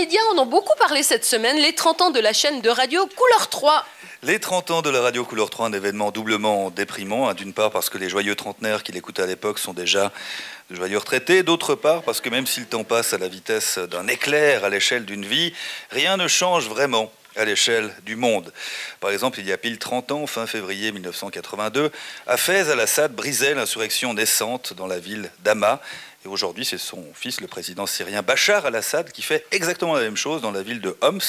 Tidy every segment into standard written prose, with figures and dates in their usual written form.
médias en ont beaucoup parlé cette semaine, les 30 ans de la chaîne de radio Couleur 3. Les 30 ans de la radio Couleur 3, un événement doublement déprimant. D'une part parce que les joyeux trentenaires qui l'écoutaient à l'époque sont déjà de joyeux retraités. D'autre part parce que même si le temps passe à la vitesse d'un éclair à l'échelle d'une vie, rien ne change vraiment à l'échelle du monde. Par exemple, il y a pile 30 ans, fin février 1982, à Fès, Al-Assad brisait l'insurrection naissante dans la ville d'Hama. Et aujourd'hui, c'est son fils, le président syrien Bachar al-Assad, qui fait exactement la même chose dans la ville de Homs,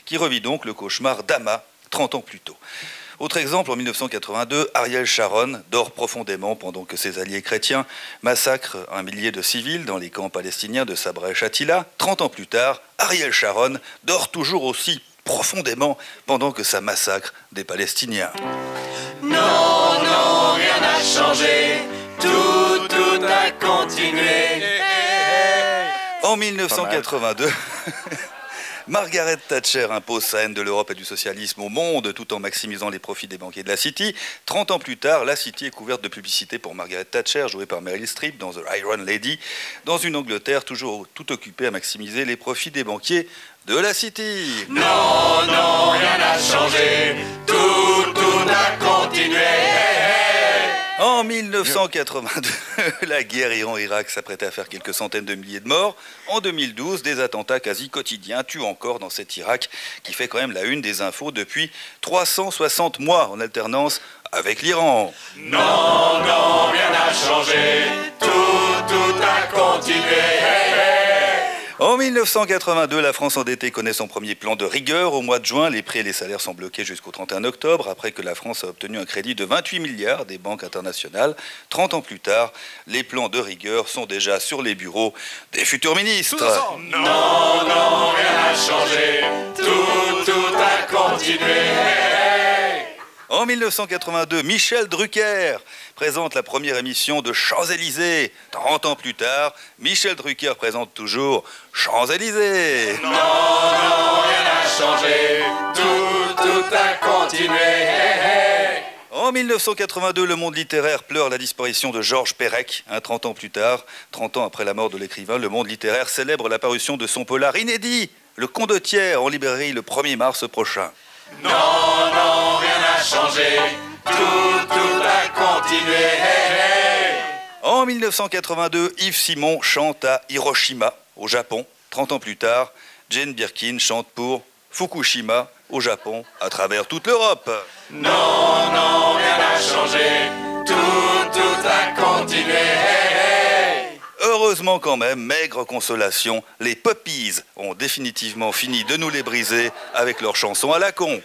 qui revit donc le cauchemar d'Hama 30 ans plus tôt. Autre exemple, en 1982, Ariel Sharon dort profondément pendant que ses alliés chrétiens massacrent un millier de civils dans les camps palestiniens de Sabra et Shatila. 30 ans plus tard, Ariel Sharon dort toujours aussi profondément pendant que ça massacre des Palestiniens. Non, non, rien n'a changé, tout a continué. En 1982, Margaret Thatcher impose sa haine de l'Europe et du socialisme au monde tout en maximisant les profits des banquiers de la City. 30 ans plus tard, la City est couverte de publicité pour Margaret Thatcher, jouée par Meryl Streep dans The Iron Lady, dans une Angleterre toujours tout occupée à maximiser les profits des banquiers de la City. Non, non, rien n'a changé, tout a continué. En 1982, la guerre Iran-Irak s'apprêtait à faire quelques centaines de milliers de morts. En 2012, des attentats quasi quotidiens tuent encore dans cet Irak qui fait quand même la une des infos depuis 360 mois en alternance avec l'Iran. Non, non, rien n'a changé, tout a continué. En 1982, la France endettée connaît son premier plan de rigueur. Au mois de juin, les prix et les salaires sont bloqués jusqu'au 31 octobre, après que la France a obtenu un crédit de 28 milliards des banques internationales. 30 ans plus tard, les plans de rigueur sont déjà sur les bureaux des futurs ministres. Non, non, rien n'a changé, tout a continué. En 1982, Michel Drucker présente la première émission de Champs-Élysées. 30 ans plus tard, Michel Drucker présente toujours Champs-Élysées. Non, non, rien n'a changé, tout a continué. En 1982, le monde littéraire pleure la disparition de Georges Perec. 30 ans plus tard, 30 ans après la mort de l'écrivain, le monde littéraire célèbre la parution de son polar inédit, Le Condottiere, en librairie le 1er mars prochain. Non, non, rien n'a changé, tout a continué. En 1982, Yves Simon chante à Hiroshima, au Japon. 30 ans plus tard, Jane Birkin chante pour Fukushima, au Japon, à travers toute l'Europe. Non, non, rien n'a changé, tout a continué. Heureusement quand même, maigre consolation, les Puppies ont définitivement fini de nous les briser avec leur chanson à la con.